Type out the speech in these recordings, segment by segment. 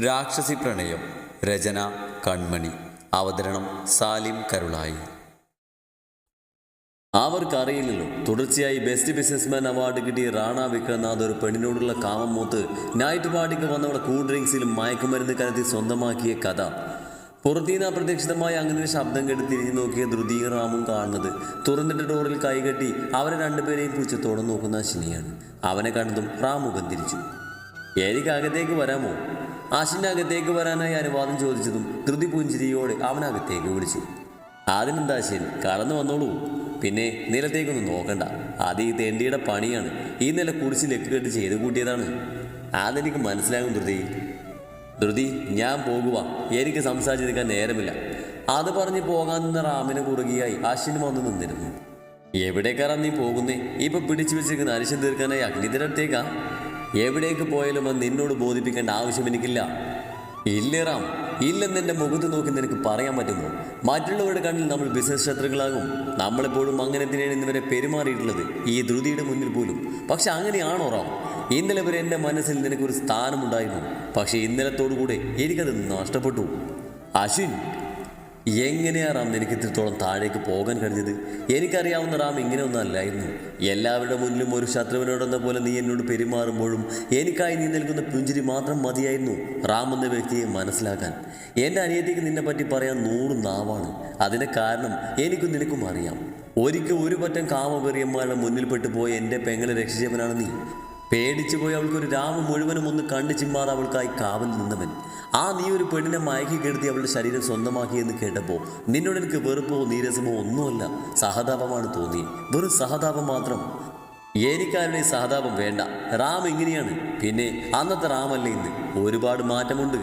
രാക്ഷസി പ്രണയം. രചന കൺമണി. അവതരണം സാലിം കരുളായി. അവർക്കറിയില്ലല്ലോ, തുടർച്ചയായി ബെസ്റ്റ് ബിസിനസ്മാൻ അവാർഡ് കിട്ടിയ റാണ വിക്രംനാഥ് ഒരു പെണ്ണിനോടുള്ള കാമം മൂത്ത് നൈറ്റ് പാർട്ടിക്ക് വന്നവളെ കൂൾ ഡ്രിങ്ക്സിലും മയക്കുമരുന്ന് കലർത്തി സ്വന്തമാക്കിയ കഥ. പുറത്തീന്ന് അപ്രതീക്ഷിതമായി അങ്ങനെ ശബ്ദം കേട്ട് തിരിഞ്ഞു നോക്കിയ ധൃതിയും റാമും കാണുന്നത് തുറന്നിട്ട ഡോറിൽ കൈകെട്ടി അവരെ രണ്ടുപേരെയും പുച്ഛത്തോടെ നോക്കുന്ന അശ്വിനിയാണ്. അവനെ കണ്ടതും റാം മുഖം തിരിച്ചു. എനിക്ക് അകത്തേക്ക് വരാമോ? അശ്വിൻ്റെ അകത്തേക്ക് വരാനായി അനുവാദം ചോദിച്ചതും ധൃതി പുഞ്ചിരിയോടെ അവനകത്തേക്ക് വിളിച്ചു. അതിനെന്താ അശ്വിൻ, കടന്നു വന്നോളൂ. പിന്നെ നിലത്തേക്കൊന്നും നോക്കണ്ട, അത് ഈ തെണ്ടിയുടെ പണിയാണ്. ഈ നില കുടിച്ച് ലെക്ക് കെട്ട് ചെയ്ത് കൂട്ടിയതാണ്. അതെനിക്ക് മനസ്സിലാകും ധൃതി, ഞാൻ പോകുക, എനിക്ക് സംസാരിച്ച് നിൽക്കാൻ നേരമില്ല. അത് പറഞ്ഞ് പോകാൻ നിന്ന റാമിനെ കുറുകിയായി അശ്വിൻ വന്ന് നിന്നിരുന്നു. എവിടേക്കാറാ നീ പോകുന്നേ? ഇപ്പൊ പിടിച്ചു വെച്ചിരിക്കുന്ന അരിശം തീർക്കാനായി അഗ്നിയുടെ അടുത്തേക്കാ? എവിടേക്ക് പോയാലും അത് നിന്നോട് ബോധിപ്പിക്കേണ്ട ആവശ്യം എനിക്കില്ല. ഇല്ല റാം, ഇല്ലെന്ന് എൻ്റെ മുഖത്ത് നോക്കി നിനക്ക് പറയാൻ പറ്റുമോ? മറ്റുള്ളവരുടെ കണ്ണിൽ നമ്മൾ ബിസിനസ് ശത്രുക്കളാകും. നമ്മളെപ്പോഴും അങ്ങനെ തന്നെയാണ് ഇന്നുവരെ പെരുമാറിയിട്ടുള്ളത്, ഈ ധൃതിയുടെ മുന്നിൽ പോലും. പക്ഷെ അങ്ങനെയാണോ റാം? ഇന്നലെ വരെ എൻ്റെ മനസ്സിൽ നിനക്കൊരു സ്ഥാനമുണ്ടായിരുന്നു, പക്ഷെ ഇന്നലത്തോടുകൂടെ എനിക്കത് നഷ്ടപ്പെട്ടു. അശ്വിൻ, എങ്ങനെയാ റാം നിനക്ക് ഇത്രത്തോളം താഴേക്ക് പോകാൻ കഴിഞ്ഞത്? എനിക്കറിയാവുന്ന റാം ഇങ്ങനെ ഒന്നും അല്ലായിരുന്നു. എല്ലാവരുടെ മുന്നിലും ഒരു ശത്രുവിനോടെന്ന പോലെ നീ എന്നോട് പെരുമാറുമ്പോഴും എനിക്കായി നീ നൽകുന്ന പുഞ്ചിരി മാത്രം മതിയായിരുന്നു റാം എന്ന വ്യക്തിയെ മനസ്സിലാക്കാൻ. എൻ്റെ അനിയത്തിക്ക് നിന്നെ പറ്റി പറയാൻ 100 നാവാണ്. അതിന് കാരണം എനിക്കും നിനക്കും അറിയാം. ഒരിക്കൽ ഒരു പറ്റം കാമവെറിയന്മാരുടെ മുന്നിൽപ്പെട്ടു പോയ എൻ്റെ പെങ്ങളെ രക്ഷിച്ചവനാണ് നീ. പേടിച്ചു പോയി അവൾക്കൊരു രാമം മുഴുവനും ഒന്ന് കണ്ടു ചിമ്മാതെ അവൾക്കായി കാവൽ നിന്നവൻ. നീ ഒരു പെണ്ണിനെ മയക്കി കെടുത്തി അവളുടെ ശരീരം സ്വന്തമാക്കിയെന്ന് കേട്ടപ്പോൾ നിന്നോട് എനിക്ക് വെറുപ്പോ നീരസമോ ഒന്നുമല്ല, സഹതാപമാണ് തോന്നി. വെറും സഹതാപം മാത്രം. എനിക്കാരുടെ സഹതാപം വേണ്ട. റാം ഇങ്ങനെയാണ്, പിന്നെ അന്നത്തെ റാമല്ല ഇന്ന്. ഒരുപാട് മാറ്റമുണ്ട്,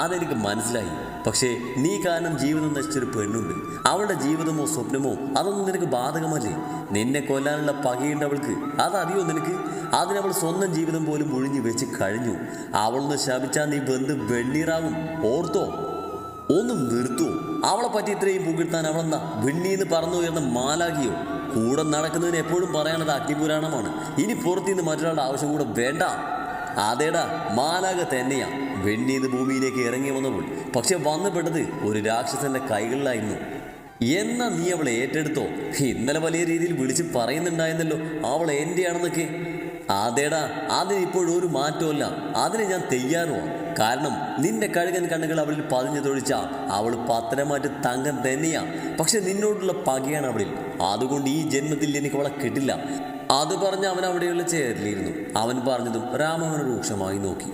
അതെനിക്ക് മനസ്സിലായി. പക്ഷേ നീ കാരണം ജീവിതം നശിച്ചൊരു പെണ്ണുണ്ട്. അവളുടെ ജീവിതമോ സ്വപ്നമോ അതൊന്നും നിനക്ക് ബാധകമല്ലേ? നിന്നെ കൊല്ലാനുള്ള പകയുണ്ടവൾക്ക്, അതറിയോ നിനക്ക്? അതിനവൾ സ്വന്തം ജീവിതം പോലും ഒഴിഞ്ഞു വെച്ച് കഴിഞ്ഞു. അവളൊന്ന് ശപിച്ചാൽ നീ വെന്ത് വെണ്ണീറാവും. ഓർത്തോ? ഒന്ന് നിർത്തുവോ? അവളെ പറ്റി ഇത്രയും പുകഴ്ത്താൻ അവളെന്നാ വെണ്ണീന്ന് പറന്നു ഉയർന്ന മാലാകിയോ? കൂടെ നടക്കുന്നതിന് എപ്പോഴും പറയാനത് അഗ്നിപുരാണമാണ്. ഇനി പുറത്തുനിന്ന് മറ്റൊരാളുടെ ആവശ്യം കൂടെ വേണ്ട. അതേടാ, മാലാക തന്നെയാ വെണ്ണീന്ന് ഭൂമിയിലേക്ക് ഇറങ്ങി വന്നപ്പോൾ. പക്ഷെ വന്നുപെട്ടത് ഒരു രാക്ഷസന്റെ കൈകളിലായിരുന്നു. എന്നാ നീ അവളെ ഏറ്റെടുത്തോ? ഇന്നലെ വലിയ രീതിയിൽ വിളിച്ച് പറയുന്നുണ്ടായിരുന്നല്ലോ അവൾ എൻ്റെയാണെന്നൊക്കെ. അതേടാ, അതിനിപ്പോഴൊരു മാറ്റമല്ല. അതിന് ഞാൻ തയ്യാറുമാണ്. കാരണം നിന്റെ കഴുകൻ കണ്ണുകൾ അവളിൽ പതിഞ്ഞു തൊഴിച്ച അവൾ പത്തരമാറ്റ് തങ്കം തന്നെയാ. പക്ഷെ നിന്നോടുള്ള പകയാണ് അവളിൽ. അതുകൊണ്ട് ഈ ജന്മത്തിൽ എനിക്ക് അവളെ കിട്ടില്ല. അത് പറഞ്ഞ് അവൻ അവിടെയുള്ള ചേരിലിരുന്നു. അവൻ പറഞ്ഞതും രാം അവനെ രൂക്ഷമായി നോക്കി.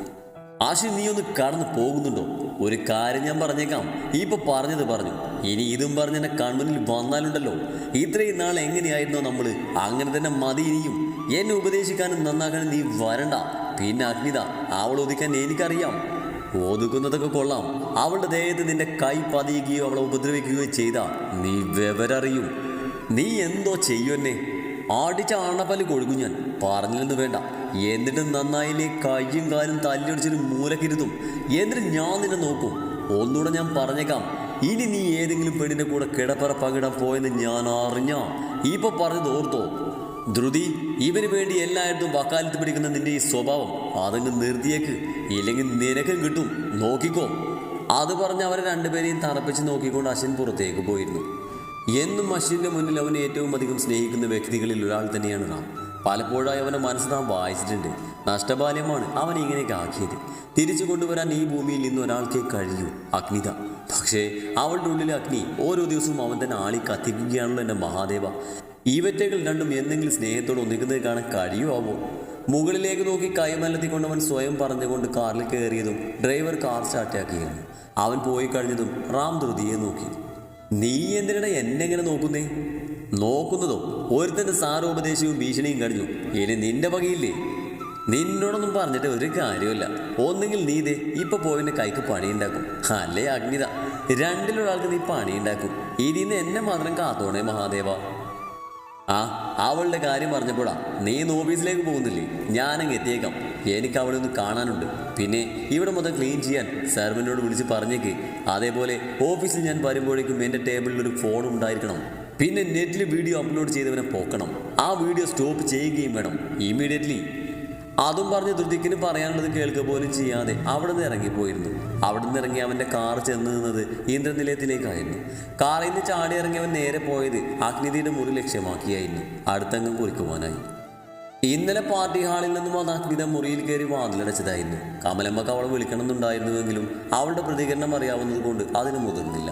ആശി, നീ ഒന്ന് കടന്നു പോകുന്നുണ്ടോ? ഒരു കാര്യം ഞാൻ പറഞ്ഞേക്കാം. ഇപ്പൊ പറഞ്ഞത് പറഞ്ഞു. ഇനി ഇതും പറഞ്ഞ് എന്നെ കൺമുന്നിൽ വന്നാലുണ്ടല്ലോ, ഇത്രയും നാൾ എങ്ങനെയായിരുന്നോ നമ്മൾ, അങ്ങനെ തന്നെ മതി. ഇനിയും എന്നെ ഉപദേശിക്കാനും നന്നാക്കാനും നീ വരണ്ട. പിന്നെ അഗ്നിത, അവൾ ഒതുക്കാൻ എനിക്കറിയാം. ഒതുക്കുന്നതൊക്കെ കൊള്ളാം. അവളുടെ ദേഹത്ത് നിന്റെ കൈ പതിയുകയോ അവളെ ഉപദ്രവിക്കുകയോ ചെയ്താ നീ വിവരറിയും. നീ എന്തോ ചെയ്യുമെന്നെ? ആടിച്ച ആണപ്പല് കൊഴുകും ഞാൻ. പറഞ്ഞില്ലെന്ന് വേണ്ട. എന്നിട്ട് നന്നായില്ലേ കയ്യും കാലും തല്ലിയൊടിച്ചൊരു മൂലക്കിരുത്തും. എന്നിട്ട് ഞാൻ നിന്നെ നോക്കും. ഒന്നുകൂടെ ഞാൻ പറഞ്ഞേക്കാം, ഇനി നീ ഏതെങ്കിലും പെണ്ണിൻ്റെ കൂടെ കിടപ്പറ പങ്കിടാൻ പോയെന്ന് ഞാൻ അറിഞ്ഞാ ഇപ്പൊ പറഞ്ഞത് ഓർത്തോ? ധൃതി, ഇവന് വേണ്ടി എല്ലായിടത്തും വക്കാലത്ത് പിടിക്കുന്ന നിന്റെ ഈ സ്വഭാവം അതങ്ങ് നിർത്തിയേക്ക്, ഇല്ലെങ്കിൽ നിനക്കും കിട്ടും. നോക്കിക്കോ. അത് പറഞ്ഞ് അവരെ രണ്ടുപേരെയും തറപ്പിച്ച് നോക്കിക്കൊണ്ട് അശ്വിൻ പുറത്തേക്ക് പോയിരുന്നു. എന്നും അശ്വിൻ്റെ മുന്നിൽ അവനെ ഏറ്റവും അധികം സ്നേഹിക്കുന്ന വ്യക്തികളിൽ ഒരാൾ തന്നെയാണ് റാം. പലപ്പോഴായി അവൻ്റെ മനസ്സ് നാം വായിച്ചിട്ടുണ്ട്. നഷ്ടബാല്യമാണ് അവനെ ഇങ്ങനെയൊക്കെ ആക്കിയത്. തിരിച്ചു കൊണ്ടുവരാൻ ഈ ഭൂമിയിൽ നിന്ന് ഒരാൾക്കേ കഴിയൂ, അഗ്നിത. പക്ഷേ അവളുടെ ഉള്ളിലെ അഗ്നി ഓരോ ദിവസവും അവൻ തന്നെ ആളി കത്തിക്കുകയാണല്ലോ എൻ്റെ മഹാദേവ. ഈവറ്റകൾ രണ്ടും എന്തെങ്കിലും സ്നേഹത്തോട് ഒന്നിക്കുന്നത് കാണാൻ കഴിയുമാവോ? മുകളിലേക്ക് നോക്കി കൈമലത്തിക്കൊണ്ടവൻ സ്വയം പറഞ്ഞുകൊണ്ട് കാറിൽ കയറിയതും ഡ്രൈവർ കാർ സ്റ്റാർട്ടാക്കിയിരുന്നു. അവൻ പോയി കഴിഞ്ഞതും റാം ധൃതിയെ നോക്കി. നീ എന്തിനാ എന്നെ എങ്ങനെ നോക്കുന്നേ? നോക്കുന്നതോ? ഒരുത്തൻ്റെ സാരോപദേശവും ഭീഷണിയും കഴിഞ്ഞു. ഇനി നിന്റെ വകയില്ലേ? നിന്നോടൊന്നും പറഞ്ഞിട്ട് ഒരു കാര്യമില്ല. ഒന്നുകിൽ നീ ഇതേ ഇപ്പൊ പോയിൻ്റെ കൈക്ക് പണിയുണ്ടാക്കും, അല്ലേ അഗ്നിത, രണ്ടിലൊരാൾക്ക് നീ പണിയുണ്ടാക്കും. ഇതിന്ന് എന്നെ മാത്രം കാത്തോണേ മഹാദേവ. അവളുടെ കാര്യം പറഞ്ഞപ്പോഴാ നീ ഓഫീസിലേക്ക് പോകുന്നില്ലേ? ഞാനങ്ങ് എത്തിയേക്കാം. എനിക്ക് അവളെ ഒന്ന് കാണാനുണ്ട്. പിന്നെ ഇവിടെ മൊത്തം ക്ലീൻ ചെയ്യാൻ സെർവൻറ്റിനോട് വിളിച്ച് പറഞ്ഞേക്ക്. അതേപോലെ ഓഫീസിൽ ഞാൻ വരുമ്പോഴേക്കും എൻ്റെ ടേബിളിൽ ഒരു ഫോൺ ഉണ്ടായിരിക്കണം. പിന്നെ നെറ്റിൽ വീഡിയോ അപ്ലോഡ് ചെയ്തവനെ പോക്കണം. ആ വീഡിയോ സ്റ്റോപ്പ് ചെയ്യുകയും വേണം ഇമ്മീഡിയറ്റ്ലി. അതും പറഞ്ഞ് ധൃതിക്കിന് പറയാനുള്ളത് കേൾക്കുക പോലും ചെയ്യാതെ അവിടെ നിന്ന് ഇറങ്ങിപ്പോയിരുന്നു. അവിടെ നിന്ന് ഇറങ്ങി അവൻ്റെ കാർ ചെന്ന് നിന്നത് ഇന്ദ്രനിലയത്തിലേക്കായിരുന്നു. കാറിൽ നിന്ന് ചാടി ഇറങ്ങിയവൻ നേരെ പോയത് അഗ്നിതിയുടെ മുറി ലക്ഷ്യമാക്കിയായിരുന്നു. അടുത്തങ്ങ് കുറിക്കുവാനായി. ഇന്നലെ പാർട്ടി ഹാളിൽ നിന്നും അത് അഗ്നിത മുറിയിൽ കയറി വാതിലടച്ചതായിരുന്നു. കമലമ്മക്ക് അവളെ വിളിക്കണമെന്നുണ്ടായിരുന്നുവെങ്കിലും അവളുടെ പ്രതികരണം അറിയാവുന്നത് കൊണ്ട് അതിന് മുതിർന്നില്ല.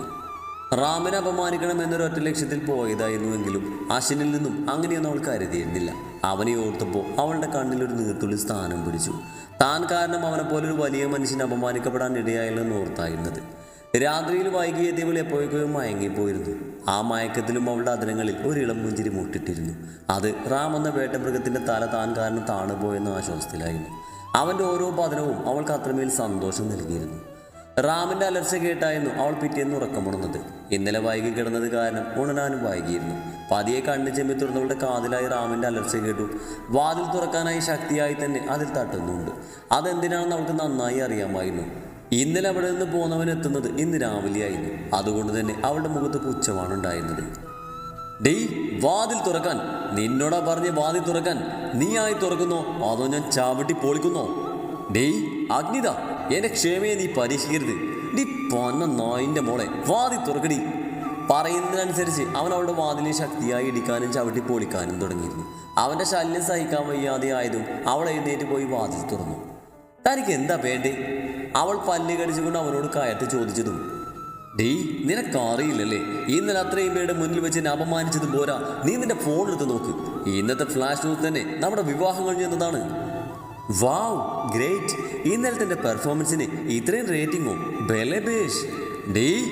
റാമിനെ അപമാനിക്കണം എന്നൊരൊറ്റ ലക്ഷ്യത്തിൽ പോയതായിരുന്നുവെങ്കിലും അശ്വിനിൽ നിന്നും അങ്ങനെയൊന്നും അവൾ കരുതിയിരുന്നില്ല. അവനെ ഓർത്തപ്പോൾ അവളുടെ കണ്ണിലൊരു നീർത്തുള്ളി സ്ഥാനം പിടിച്ചു. താൻ കാരണം അവനെപ്പോലൊരു വലിയ മനുഷ്യൻ അപമാനിക്കപ്പെടാൻ ഇടയായില്ലെന്ന് ഓർത്തായിരുന്നത്. രാത്രിയിൽ വൈകി എത്തിയവൾ എപ്പോഴേക്കും മയങ്ങിപ്പോയിരുന്നു. ആ മയക്കത്തിലും അവളുടെ അതിരങ്ങളിൽ ഒരിളം പുഞ്ചിരി മുട്ടിട്ടിരുന്നു. അത് റാം എന്ന വേട്ടമൃഗത്തിൻ്റെ തല താൻ കാരണം താണുപോയെന്ന ആശ്വാസത്തിലായിരുന്നു. അവൻ്റെ ഓരോ പതനവും അവൾക്ക് അത്രമേൽ സന്തോഷം നൽകിയിരുന്നു. റാമിൻ്റെ അലർച്ച കേട്ടായിരുന്നു അവൾ പിറ്റേന്ന് ഉറക്കമുണർന്നത്. ഇന്നലെ വൈകി കിടന്നത് കാരണം ഉണരാനും വൈകിയിരുന്നു. പതിയെ കണ്ണ് ചെമ്മി തുറന്നവളുടെ കാതിലായി റാമിൻ്റെ അലർച്ച കേട്ടു. വാതിൽ തുറക്കാനായി ശക്തിയായി തന്നെ അതിൽ തട്ടുന്നുണ്ട്. അതെന്തിനാണെന്ന് അവൾക്ക് നന്നായി അറിയാമായിരുന്നു. ഇന്നലെ അവിടെ നിന്ന് പോന്നവൻ എത്തുന്നത് ഇന്ന് രാവിലെയായിരുന്നു. അതുകൊണ്ട് തന്നെ അവളുടെ മുഖത്ത് പുച്ഛമാണ് ഉണ്ടായിരുന്നത്. ഡേയ്, വാതിൽ തുറക്കാൻ! നിന്നോടാ പറഞ്ഞ് വാതിൽ തുറക്കാൻ. നീ ആയി തുറക്കുന്നോ അതോ ഞാൻ ചാവട്ടി പൊളിക്കുന്നോ? ഡേയ് അഗ്നിത, എന്റെ ക്ഷമയെ നീ പരീക്ഷിക്കരുത്. ഡി പൊന്ന നായിൻ്റെ മോളെ, വാതിൽ തുറക്കടി. പറയുന്നതിനനുസരിച്ച് അവൻ അവളുടെ വാതിലിനെ ശക്തിയായി ഇടിക്കാനും ചവിട്ടി പൊളിക്കാനും തുടങ്ങിയിരുന്നു. അവൻ്റെ ശല്യം സഹിക്കാൻ വയ്യാതെ ആയതും അവൾ എഴുന്നേറ്റ് പോയി വാതിൽ തുറന്നു. തനിക്ക് എന്താ വേണ്ടേ? അവൾ പല്ല് കടിച്ചുകൊണ്ട് അവനോട് കയറ്റി ചോദിച്ചതും. ഡേയ്, നിനക്കറിയില്ലല്ലേ, ഇന്നലെ അത്രയും പേരുടെ മുന്നിൽ വെച്ച് എന്നെ അപമാനിച്ചതും പോരാ, നീ നിന്റെ ഫോൺ എടുത്ത് നോക്ക്. ഇന്നത്തെ ഫ്ലാഷ് ന്യൂസ് തന്നെ നമ്മുടെ വിവാഹം കഴിഞ്ഞു എന്നതാണ്. വാവ്, ഗ്രേറ്റ്! ഇന്നലത്തെ പെർഫോമൻസിന് ഇത്രയും റേറ്റിംഗോ? ബെലബേഷ്! ഡേയ്,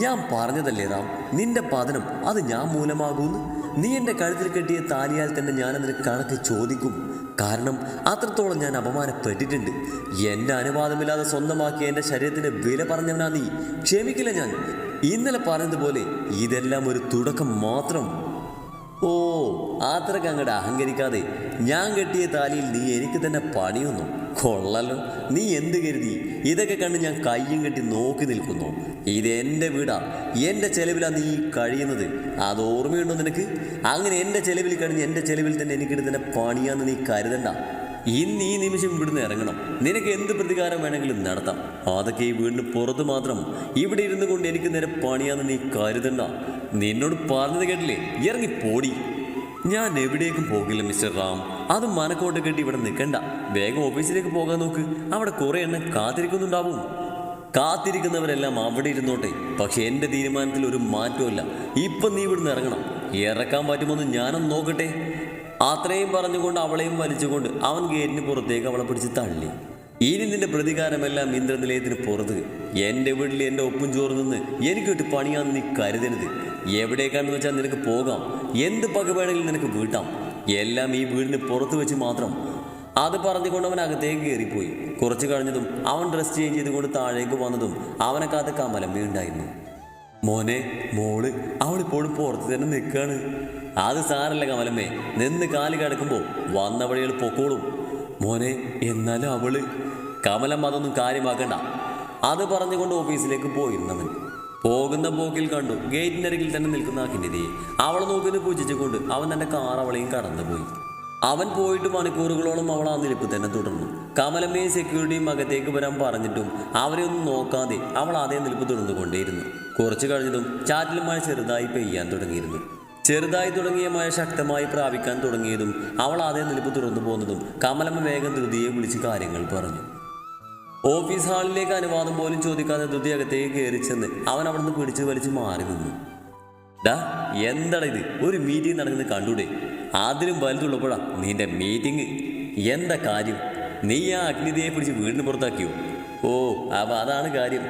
ഞാൻ പറഞ്ഞതല്ലേ റാം, നിന്റെ പതനം അത് ഞാൻ മൂലമാകൂന്ന്. നീ എൻ്റെ കഴുത്തിൽ കെട്ടിയ താലിയാൽ തന്നെ ഞാനതിന് കണക്ക് ചോദിക്കും. കാരണം അത്രത്തോളം ഞാൻ അപമാനപ്പെട്ടിട്ടുണ്ട്. എൻ്റെ അനുവാദമില്ലാതെ സ്വന്തമാക്കിയ എൻ്റെ ശരീരത്തിന് വില പറഞ്ഞവനാ നീ. ക്ഷമിക്കില്ല ഞാൻ. ഇന്നലെ പറഞ്ഞതുപോലെ ഇതെല്ലാം ഒരു തുടക്കം മാത്രം. ഓ, അത്രയ്ക്ക് അങ്ങോട്ട് അഹങ്കരിക്കാതെ. ഞാൻ കെട്ടിയ താലിയിൽ നീ എനിക്ക് തന്നെ പണിയൊന്നു. കൊള്ളല്ലോ. നീ എന്ത് കരുതി? ഇതൊക്കെ കണ്ട് ഞാൻ കയ്യും കെട്ടി നോക്കി നിൽക്കുന്നു. ഇതെൻ്റെ വീടാ, എൻ്റെ ചെലവിലാണ് നീ കഴിയുന്നത്. അത് ഓർമ്മയുണ്ടോ നിനക്ക്? അങ്ങനെ എൻ്റെ ചെലവിൽ കഴിഞ്ഞ് എൻ്റെ ചെലവിൽ തന്നെ എനിക്കിട്ട് തന്നെ പണിയാന്ന് നീ കരുതണ്ട. ഇന്ന് ഈ നിമിഷം ഇവിടുന്ന് ഇറങ്ങണം. നിനക്ക് എന്ത് പ്രതികാരം വേണമെങ്കിലും നടത്താം. അതൊക്കെ ഈ വീടിന് പുറത്ത് മാത്രം. ഇവിടെ ഇരുന്നു കൊണ്ട് എനിക്ക് നേരെ പണിയാന്ന് നീ കരുതണ്ട. നിന്നോട് പറഞ്ഞത് കേട്ടില്ലേ? ഇറങ്ങി പോടി. ഞാൻ എവിടേക്കും പോകില്ല മിസ്റ്റർ റാം. അത് മനക്കോട്ട് കെട്ടി ഇവിടെ നിൽക്കണ്ട. വേഗം ഓഫീസിലേക്ക് പോകാൻ നോക്ക്. അവിടെ കുറേ എണ്ണം കാത്തിരിക്കുന്നുണ്ടാവും. കാത്തിരിക്കുന്നവരെല്ലാം അവിടെ ഇരുന്നോട്ടെ. പക്ഷെ എൻ്റെ തീരുമാനത്തിൽ ഒരു മാറ്റമില്ല. ഇപ്പം നീ ഇവിടുന്ന് ഇറങ്ങണം. ഇറക്കാൻ പറ്റുമോന്ന് ഞാനൊന്ന് നോക്കട്ടെ. അത്രയും പറഞ്ഞുകൊണ്ട് അവളെയും വലിച്ചുകൊണ്ട് അവൻ ഗേറ്റിന് പുറത്തേക്ക് അവളെ പിടിച്ച് തള്ളി. ഇനി നിന്റെ പ്രതികാരമെല്ലാം ഇന്ദ്രനിലയത്തിന് പുറത്ത്. എൻ്റെ വീട്ടിൽ എൻ്റെ ഒപ്പം ചോറ് നിന്ന് എനിക്കിട്ട് പണിയാന്ന് നീ കരുതരുത്. എവിടേക്കാണെന്ന് വെച്ചാൽ നിനക്ക് പോകാം. എന്ത് പക വേണമെങ്കിലും നിനക്ക് വീട്ടാം. എല്ലാം ഈ വീടിന് പുറത്ത് വെച്ച് മാത്രം. അത് പറഞ്ഞുകൊണ്ട് അവൻ അകത്തേക്ക് കയറിപ്പോയി. കുറച്ച് കഴിഞ്ഞതും അവൻ ഡ്രസ് ചേഞ്ച് ചെയ്തുകൊണ്ട് താഴേക്ക് വന്നതും അവനെ കാത്ത് കമലമ്മ ഉണ്ടായിരുന്നു. മോനെ, മോള് അവളിപ്പോഴും പുറത്ത് തന്നെ നിൽക്കുകയാണ്. അത് സാരല്ല കമലമ്മേ, നിന്ന് കാല് കിടക്കുമ്പോൾ വന്ന വഴികൾ പൊക്കോളും. മോനെ, എന്നാലും അവള്. കമലമ്മ അതൊന്നും കാര്യമാക്കണ്ട. അത് പറഞ്ഞുകൊണ്ട് ഓഫീസിലേക്ക് പോയിരുന്നവൻ പോകുന്ന പോക്കിൽ കണ്ടു ഗേറ്റിനരികിൽ തന്നെ നിൽക്കുന്ന അഖിനിതയെ. അവളെ നോക്കി പൂജിച്ചുകൊണ്ട് അവൻ തൻ്റെ കാർ അവളെയും കടന്നുപോയി. അവൻ പോയിട്ട് മണിക്കൂറുകളോളം അവൾ ആ നിൽപ്പ് തന്നെ തുടർന്നു. കമലമ്മയും സെക്യൂരിറ്റിയും അകത്തേക്ക് വരാൻ പറഞ്ഞിട്ടും അവരെ ഒന്നും നോക്കാതെ അവൾ അതേ നിൽപ്പ് തുടർന്നുകൊണ്ടേയിരുന്നു. കുറച്ചു കഴിഞ്ഞതും ചാറ്റിൽ മഴ ചെറുതായി പെയ്യാൻ തുടങ്ങിയിരുന്നു. ചെറുതായി തുടങ്ങിയ മഴ ശക്തമായി പ്രാപിക്കാൻ തുടങ്ങിയതും അവൾ അതേ നിൽപ്പ് തുറന്നു പോകുന്നതും കമലമ്മ വേഗം ധൃതിയെ വിളിച്ച് കാര്യങ്ങൾ പറഞ്ഞു. ഓഫീസ് ഹാളിലേക്ക് അനുവാദം പോലും ചോദിക്കാതെ ധൃതി അകത്തേക്ക് കയറി ചെന്ന് അവൻ അവിടെ നിന്ന് പിടിച്ച് വലിച്ച് മാറി നിന്നു. ഡാ, എന്താടാ ഇത്? ഒരു മീറ്റിംഗ് നടക്കുന്നത് കണ്ടൂടെ? അതിലും വലുതുള്ളപ്പോഴാ നിന്റെ മീറ്റിംഗ്. എന്താ കാര്യം? നീ ആ അഗ്നിതയെ പിടിച്ച് വീടിന് പുറത്താക്കിയോ? ഓ, അപ്പോൾ അതാണ് കാര്യം.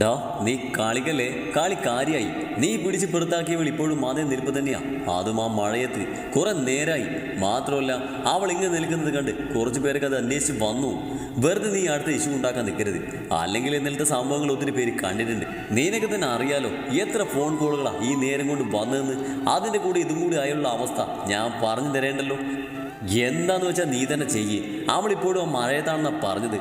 ഡാ, നീ കളിക്കല്ലേ. കളി കാര്യായി. നീ പിടിച്ച് പുറത്താക്കിയവൾ ഇപ്പോഴും അതേ നിൽപ്പ് തന്നെയാ. അതും ആ മഴയത്ത് കുറെ നേരായി. മാത്രമല്ല, അവൾ ഇങ്ങനെ നിൽക്കുന്നത് കണ്ട് കുറച്ച് പേരൊക്കെ അത് അന്വേഷിച്ച് വന്നു. വെറുതെ നീ അടുത്ത ഇഷ്യൂ ഉണ്ടാക്കാൻ നിൽക്കരുത്. അല്ലെങ്കിൽ ഇന്നലത്തെ സംഭവങ്ങൾ ഒത്തിരി പേര് കണ്ടിട്ടുണ്ട്. നിനക്ക് തന്നെ അറിയാലോ എത്ര ഫോൺ കോളുകളാണ് ഈ നേരം കൊണ്ട് വന്നതെന്ന്. അതിൻ്റെ കൂടെ ഇതും കൂടി ആയുള്ള അവസ്ഥ ഞാൻ പറഞ്ഞു തരേണ്ടല്ലോ. എന്താന്ന് വെച്ചാൽ നീ തന്നെ ചെയ്യേ. അവളിപ്പോഴും ആ മഴയത്താണെന്നാണ് പറഞ്ഞത്.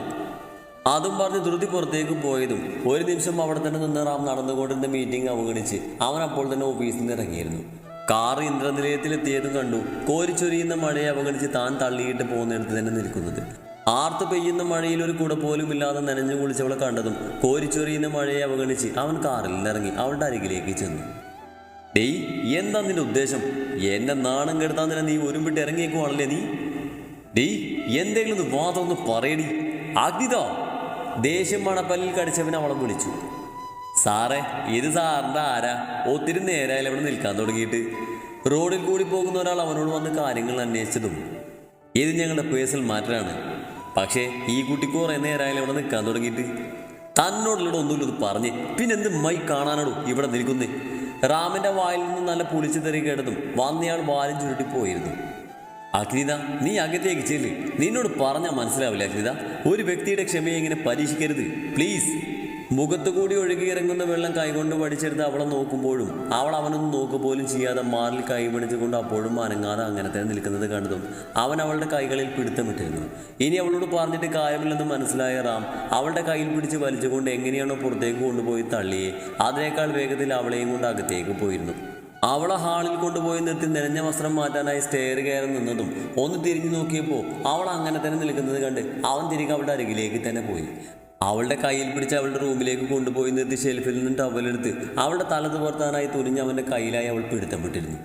അതും പറഞ്ഞ് ധൃതി പുറത്തേക്ക് പോയതും ഒരു നിമിഷം അവിടെ തന്നെ നിന്ന് റാം നടന്നുകൊണ്ടിരുന്ന മീറ്റിംഗ് അവഗണിച്ച് അവൻ അപ്പോൾ തന്നെ ഓഫീസിൽ നിന്ന് ഇറങ്ങിയിരുന്നു. കാർ ഇന്ദ്രനിലയത്തിലെത്തിയതും കണ്ടു കോരിച്ചൊരിയുന്ന മഴയെ അവഗണിച്ച് താൻ തള്ളിയിട്ട് പോകുന്നിടത്ത് തന്നെ നിൽക്കുന്നത്. ആർത്ത് പെയ്യുന്ന മഴയിൽ ഒരു കുട പോലും ഇല്ലാതെ നനഞ്ഞു കുളിച്ചവളെ കണ്ടതും കോരിച്ചൊരിയുന്ന മഴയെ അവഗണിച്ച് അവൻ കാറിൽ നിന്നിറങ്ങി അവളുടെ അരികിലേക്ക് ചെന്നു. ഡേയ്, എന്താ നിന്റെ ഉദ്ദേശം? എന്നെ നാണം കെടുത്താൻ തന്നെ നീ ഒരുമ്പിട്ട് ഇറങ്ങിയേക്കുവാണല്ലേ നീ? ഡേയ്, എന്തെങ്കിലും ഒന്ന് വാദം ഒന്ന് പറയടി. അഗ്നിത! ദേഷ്യം മണപ്പല്ലിൽ കടിച്ചവൻ അവളെ വിളിച്ചു. സാറേ, ഇത് സാറിൻ്റെ ആരാ? ഒത്തിരി നേരമായാലും അവിടെ നിൽക്കാൻ തുടങ്ങിയിട്ട്. റോഡിൽ കൂടി പോകുന്ന ഒരാൾ അവനോട് വന്ന് കാര്യങ്ങൾ അന്വേഷിച്ചതും, ഇത് ഞങ്ങളുടെ പേഴ്സണൽ മാറ്ററാണ്. പക്ഷേ ഈ കുട്ടി കുറേ നേരമായാലും അവിടെ നിൽക്കാൻ തുടങ്ങിയിട്ട്. തന്നോടുള്ള ഒന്നുമില്ലത് പറഞ്ഞ് പിന്നെന്ത് മൈ കാണാനോടും ഇവിടെ നിൽക്കുന്നേ? റാമിൻ്റെ വായിൽ നിന്ന് നല്ല പുളിച്ചു തെറി കേട്ടതും വന്നയാൾ വാലും ചുരുട്ടിപ്പോയിരുന്നു. അഗ്നിത, നീ അകത്തേക്ക് ചെല്ല്. നിന്നോട് പറഞ്ഞാൽ മനസ്സിലാവില്ല അഗ്നിത. ഒരു വ്യക്തിയുടെ ക്ഷമയെ ഇങ്ങനെ പരീക്ഷിക്കരുത് പ്ലീസ്. മുഖത്തുകൂടി ഒഴുകിയിറങ്ങുന്ന വെള്ളം കൈകൊണ്ട് വടിച്ചെടുത്ത് അവളെ നോക്കുമ്പോഴും അവൾ അവനൊന്നും നോക്കുപോലും ചെയ്യാതെ മാറിൽ കൈ പിടിച്ചുകൊണ്ട് അപ്പോഴും അനങ്ങാതെ അങ്ങനെ തന്നെ നിൽക്കുന്നത് കണ്ടതും അവൻ അവളുടെ കൈകളിൽ പിടുത്തമിട്ടിരുന്നു. ഇനി അവളോട് പറഞ്ഞിട്ട് കാര്യമില്ലെന്ന് മനസ്സിലായ റാം അവളുടെ കയ്യിൽ പിടിച്ച് വലിച്ചുകൊണ്ട് എങ്ങനെയാണോ പുറത്തേക്ക് കൊണ്ടുപോയി തള്ളിയേ അതിനേക്കാൾ വേഗത്തിൽ അവളെയും കൊണ്ട് അകത്തേക്ക് പോയിരുന്നു. അവളെ ഹാളിൽ കൊണ്ടുപോയി നിർത്തി നനഞ്ഞ വസ്ത്രം മാറ്റാനായി സ്റ്റെയർ കയറി നിന്നതും ഒന്ന് തിരിഞ്ഞു നോക്കിയപ്പോൾ അവൾ അങ്ങനെ തന്നെ നിൽക്കുന്നത് കണ്ട് അവൻ തിരികെ അവളുടെ അരികിലേക്ക് തന്നെ പോയി. അവളുടെ കയ്യിൽ പിടിച്ച് അവളുടെ റൂമിലേക്ക് കൊണ്ടുപോയി നിർത്തി ഷെൽഫിൽ നിന്ന് ടവലെടുത്ത് അവളുടെ തല തുവർത്താനായി തുനിഞ്ഞ് അവൻ്റെ കയ്യിലായി അവൾ പിടുത്തപ്പെട്ടിരുന്നു.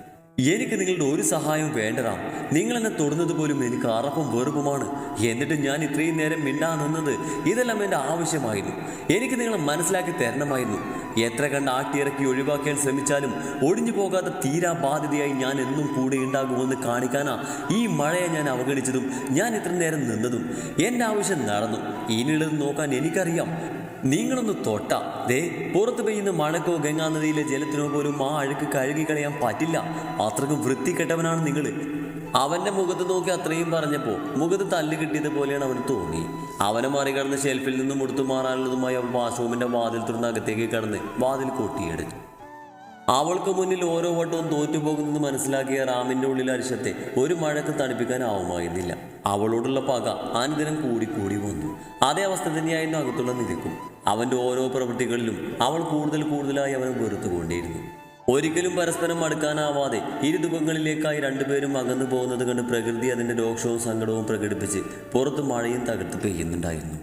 എനിക്ക് നിങ്ങളുടെ ഒരു സഹായവും വേണ്ടതാം. നിങ്ങളെന്നെ തൊടുന്നത് പോലും എനിക്ക് അറപ്പും വെറുപ്പുമാണ്. എന്നിട്ട് ഞാൻ ഇത്രയും നേരം മിണ്ടാ നിന്നത് ഇതെല്ലാം എൻ്റെ ആവശ്യമായിരുന്നു. എനിക്ക് നിങ്ങളെ മനസ്സിലാക്കി തരണമായിരുന്നു. എത്ര കണ്ട് ആട്ടിയിറക്കി ഒഴിവാക്കാൻ ശ്രമിച്ചാലും ഒഴിഞ്ഞു പോകാത്ത തീരാ ബാധ്യതയായി ഞാൻ എന്നും കൂടെ ഉണ്ടാകുമെന്ന് കാണിക്കാനാ ഈ മഴയെ ഞാൻ അവഗണിച്ചതും ഞാൻ ഇത്ര നേരം നിന്നതും. എൻ്റെ ആവശ്യം നടന്നു. ഇനിയുള്ളത് നോക്കാൻ എനിക്കറിയാം. നിങ്ങളൊന്ന് തൊട്ടാ ദേ പുറത്ത് പെയ്യുന്ന മഴക്കോ ഗംഗാനദിയിലെ ജലത്തിനോ പോലും ആ അഴുക്ക് കഴുകിക്കളയാൻ പറ്റില്ല. അത്രക്കും വൃത്തികെട്ടവനാണ് നിങ്ങൾ. അവൻ്റെ മുഖത്ത് നോക്കി അത്രയും പറഞ്ഞപ്പോൾ മുഖത്ത് തല്ല് കിട്ടിയതുപോലെയാണ് അവന് തോന്നി. അവനെ മറികടന്ന് ഷെൽഫിൽ നിന്നും എടുത്തു മാറാനുള്ളതുമായി അവൾ വാഷ്റൂമിൻ്റെ വാതിൽ തുറന്ന് അകത്തേക്ക് കടന്ന് വാതിൽ കൊട്ടിയെടുത്തു. അവൾക്ക് മുന്നിൽ ഓരോ വട്ടവും തോറ്റുപോകുന്നത് മനസ്സിലാക്കിയ റാമിൻ്റെ ഉള്ളിൽ അരിശത്തെ ഒരു മഴക്ക് തണുപ്പിക്കാനാവുമായിരുന്നില്ല. അവളോടുള്ള പക അനുദിനം കൂടി വന്നു. അതേ അവസ്ഥ തന്നെയായിരുന്നു അകത്തുള്ള നിധിക്കും. അവൻ്റെ ഓരോ പ്രവൃത്തികളിലും അവൾ കൂടുതലായി അവനെ വെറുത്തുകൊണ്ടേയിരുന്നു. ഒരിക്കലും പരസ്പരം അടുക്കാനാവാതെ ഇരുദുഃഖങ്ങളിലേക്കായി രണ്ടുപേരും അകന്നു പോകുന്നത് കണ്ട് പ്രകൃതി അതിൻ്റെ രോക്ഷവും സങ്കടവും പ്രകടിപ്പിച്ച് പുറത്ത് മഴയും തകർത്ത് പെയ്യുന്നുണ്ടായിരുന്നു.